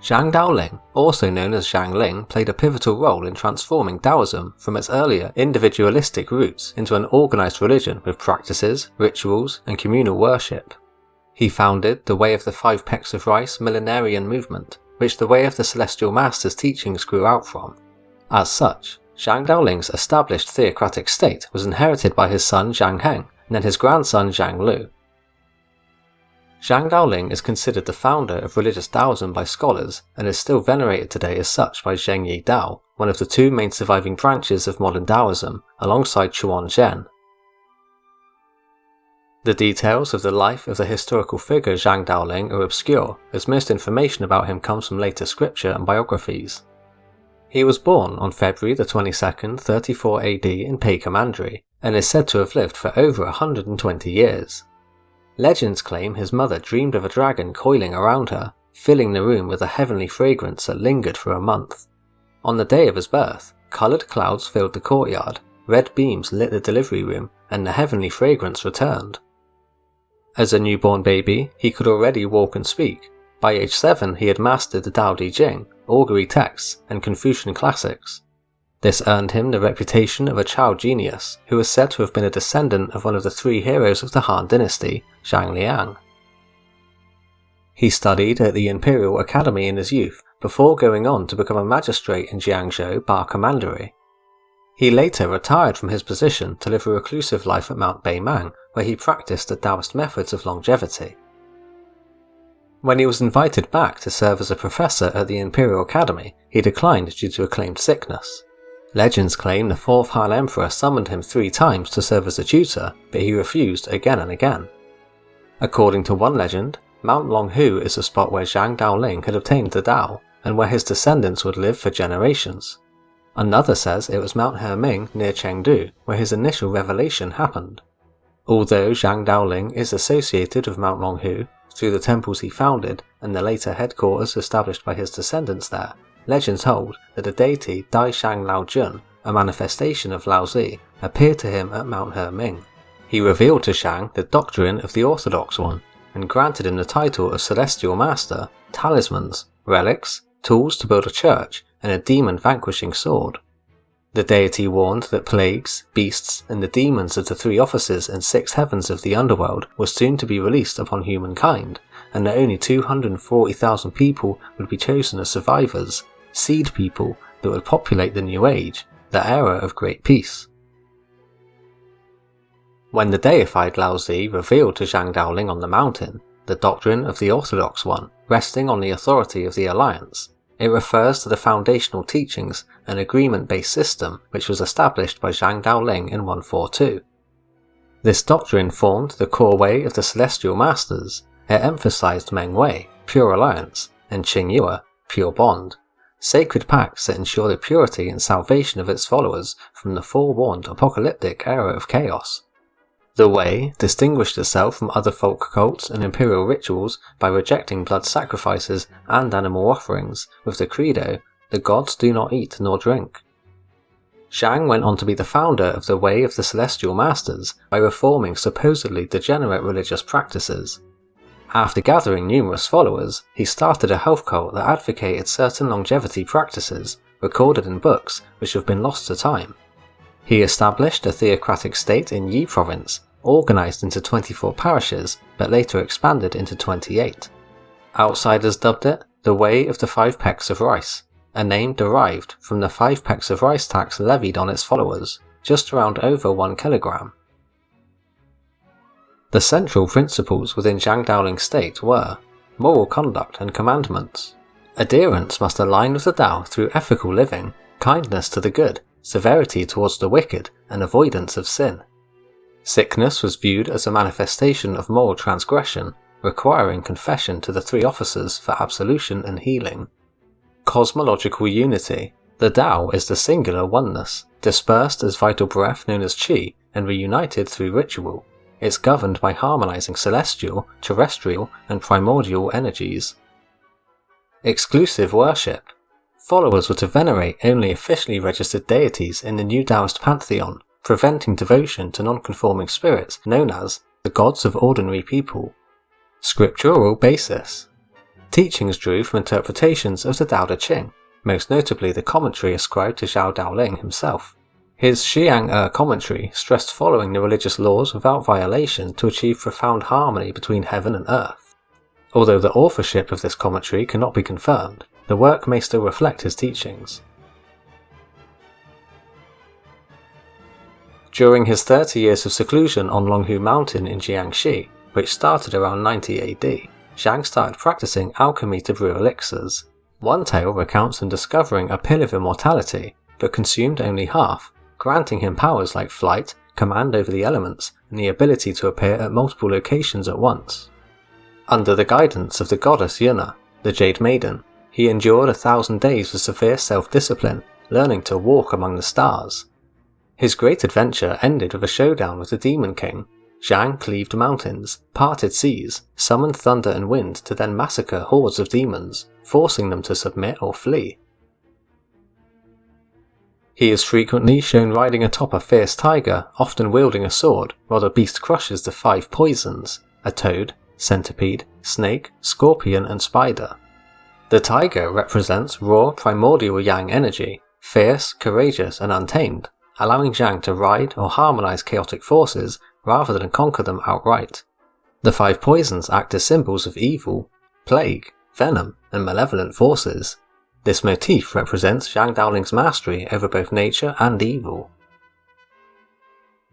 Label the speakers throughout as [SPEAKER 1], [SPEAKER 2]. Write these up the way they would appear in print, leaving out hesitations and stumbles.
[SPEAKER 1] Zhang Daoling, also known as Zhang Ling, played a pivotal role in transforming Taoism from its earlier individualistic roots into an organized religion with practices, rituals, and communal worship. He founded the Way of the Five Pecks of Rice millenarian movement, which the Way of the Celestial Master's teachings grew out from. As such, Zhang Daoling's established theocratic state was inherited by his son Zhang Heng and then his grandson Zhang Lu. Zhang Daoling is considered the founder of religious Taoism by scholars and is still venerated today as such by Zhengyi Dao, one of the two main surviving branches of modern Taoism, alongside Quanzhen. The details of the life of the historical figure Zhang Daoling are obscure, as most information about him comes from later scripture and biographies. He was born on February the 22nd, 34 AD in Peifeng, and is said to have lived for over 120 years. Legends claim his mother dreamed of a dragon coiling around her, filling the room with a heavenly fragrance that lingered for a month. On the day of his birth, coloured clouds filled the courtyard, red beams lit the delivery room, and the heavenly fragrance returned. As a newborn baby, he could already walk and speak. By age 7 he had mastered the Daodejing, augury texts, and Confucian classics. This earned him the reputation of a child genius, who was said to have been a descendant of one of the three heroes of the Han dynasty, Zhang Liang. He studied at the Imperial Academy in his youth, before going on to become a magistrate in Jiangzhou Bar Commandery. He later retired from his position to live a reclusive life at Mount Beimang, where he practiced the Taoist methods of longevity. When he was invited back to serve as a professor at the Imperial Academy, he declined due to a claimed sickness. Legends claim the 4th Han Emperor summoned him 3 times to serve as a tutor, but he refused again and again. According to one legend, Mount Longhu is the spot where Zhang Daoling had obtained the Dao, and where his descendants would live for generations. Another says it was Mount Heming near Chengdu, where his initial revelation happened. Although Zhang Daoling is associated with Mount Longhu through the temples he founded and the later headquarters established by his descendants there, legends hold that the deity Daishang Laojun, a manifestation of Laozi, appeared to him at Mount Heming. He revealed to Shang the doctrine of the Orthodox One, and granted him the title of Celestial Master, talismans, relics, tools to build a church, and a demon-vanquishing sword. The deity warned that plagues, beasts, and the demons of the 3 offices and 6 heavens of the underworld were soon to be released upon humankind, and that only 240,000 people would be chosen as survivors, seed people that would populate the New Age, the era of great peace. When the deified Laozi revealed to Zhang Daoling on the mountain the doctrine of the Orthodox One, resting on the authority of the Alliance, it refers to the foundational teachings and agreement-based system which was established by Zhang Daoling in 142. This doctrine formed the core way of the Celestial Masters. It emphasized Meng Wei, pure alliance, and Qingyue, pure bond, sacred pacts that ensure the purity and salvation of its followers from the forewarned apocalyptic era of chaos. The Way distinguished itself from other folk cults and imperial rituals by rejecting blood sacrifices and animal offerings, with the credo, "The gods do not eat nor drink." Zhang went on to be the founder of the Way of the Celestial Masters by reforming supposedly degenerate religious practices. After gathering numerous followers, he started a health cult that advocated certain longevity practices, recorded in books which have been lost to time. He established a theocratic state in Yi province, organized into 24 parishes, but later expanded into 28. Outsiders dubbed it the Way of the Five Pecks of Rice, a name derived from the 5 pecks of rice tax levied on its followers, just around over 1 kilogram. The central principles within Zhang Daoling's state were moral conduct and commandments. Adherents must align with the Tao through ethical living, kindness to the good, severity towards the wicked, and avoidance of sin. Sickness was viewed as a manifestation of moral transgression, requiring confession to the 3 officers for absolution and healing. Cosmological unity. The Tao is the singular oneness, dispersed as vital breath known as qi, and reunited through ritual. It's governed by harmonizing celestial, terrestrial, and primordial energies. Exclusive worship. Followers were to venerate only officially registered deities in the new Taoist pantheon, preventing devotion to non-conforming spirits known as the gods of ordinary people. Scriptural basis. teachings drew from interpretations of the Daodejing, most notably the commentary ascribed to Zhang Daoling himself. His Xiang commentary stressed following the religious laws without violation to achieve profound harmony between heaven and earth. Although the authorship of this commentary cannot be confirmed, the work may still reflect his teachings. During his 30 years of seclusion on Li Hou Mountain in Jiangxi, which started around 90 AD, Zhang started practicing alchemy to brew elixirs. One tale recounts him discovering a pill of immortality, but consumed only half, granting him powers like flight, command over the elements, and the ability to appear at multiple locations at once. Under the guidance of the goddess Yuntai, the Jade Maiden, he endured 1,000 days of severe self-discipline, learning to walk among the stars. His great adventure ended with a showdown with the Demon King. Zhang cleaved mountains, parted seas, summoned thunder and wind to then massacre hordes of demons, forcing them to submit or flee. He is frequently shown riding atop a fierce tiger, often wielding a sword, while the beast crushes the 5 poisons: a toad, centipede, snake, scorpion and spider. The tiger represents raw primordial yang energy, fierce, courageous and untamed, allowing Zhang to ride or harmonize chaotic forces rather than conquer them outright. The 5 poisons act as symbols of evil, plague, venom and malevolent forces. This motif represents Zhang Daoling's mastery over both nature and evil.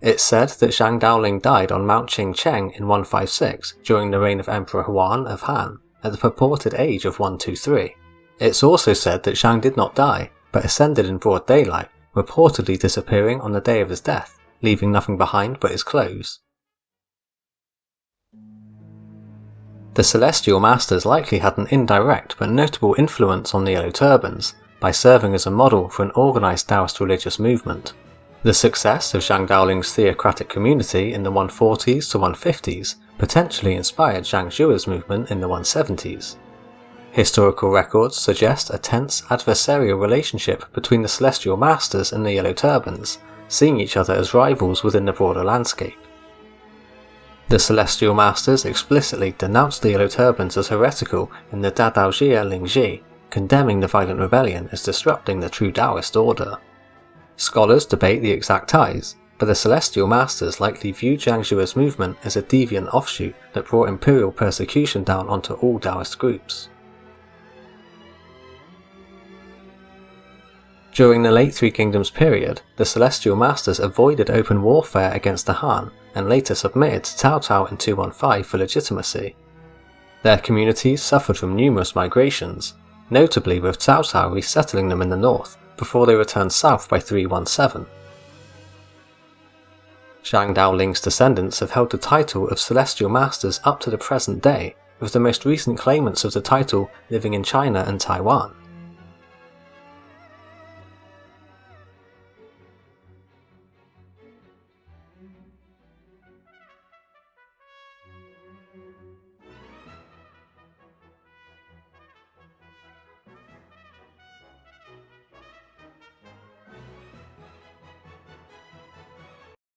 [SPEAKER 1] It's said that Zhang Daoling died on Mount Qingcheng in 156 during the reign of Emperor Huan of Han, at the purported age of 123. It's also said that Zhang did not die, but ascended in broad daylight, reportedly disappearing on the day of his death, leaving nothing behind but his clothes. The Celestial Masters likely had an indirect but notable influence on the Yellow Turbans, by serving as a model for an organised Taoist religious movement. The success of Zhang Daoling's theocratic community in the 140s to 150s potentially inspired Zhang Zhuo's movement in the 170s. Historical records suggest a tense adversarial relationship between the Celestial Masters and the Yellow Turbans, seeing each other as rivals within the broader landscape. The Celestial Masters explicitly denounced the Yellow Turbans as heretical in the Daodejing Lingji, condemning the violent rebellion as disrupting the true Taoist order. Scholars debate the exact ties, but the Celestial Masters likely viewed Zhang Zhuo's movement as a deviant offshoot that brought imperial persecution down onto all Taoist groups. During the late Three Kingdoms period, the Celestial Masters avoided open warfare against the Han, and later submitted to Cao Cao in 215 for legitimacy. Their communities suffered from numerous migrations, notably with Cao Cao resettling them in the north, before they returned south by 317. Zhang Daoling's descendants have held the title of Celestial Masters up to the present day, with the most recent claimants of the title living in China and Taiwan.